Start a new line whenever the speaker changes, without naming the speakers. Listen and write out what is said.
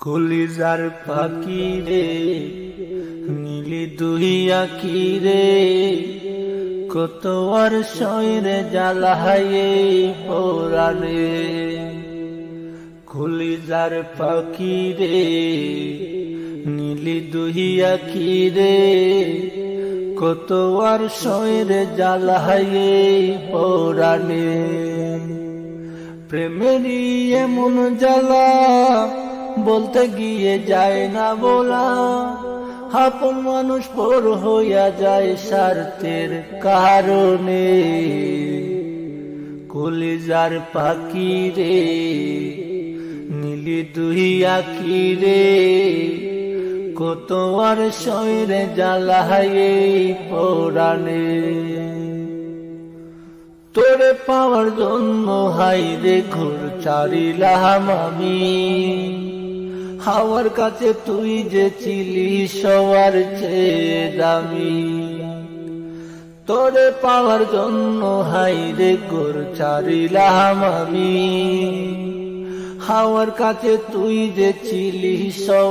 কলিজার পাখি রে নীলি দুই আঁখি রে, কত আর শয়রে জ্বালায়ে পোরানে। কলিজার পাখি রে নীলি দুই আঁখি রে, কত আর শয়রে জ্বালায়ে পোরানে। প্রেমেরই এমন জ্বালা বলতে গিয়ে যায় না বলা, আপন মানুষ পর হইয়া যায় স্বার্থের কারণে। কলিজার পাখি রে নীলি দুই আঁখি রে, কত আর শয়রে জ্বালায়ে পোরানে। তোরে পাওয়ার জন্য হাইরে ঘুর ছাড়িলাম আমি, হাওয়ার কাছে তুই যে ছিলি সবার চেয়ে দামি। তোরে পাওয়ার জন্য হাইরে ঘুর ছাড়িলাম আমি, হাওয়ার কাছে তুই যে ছিলি সবার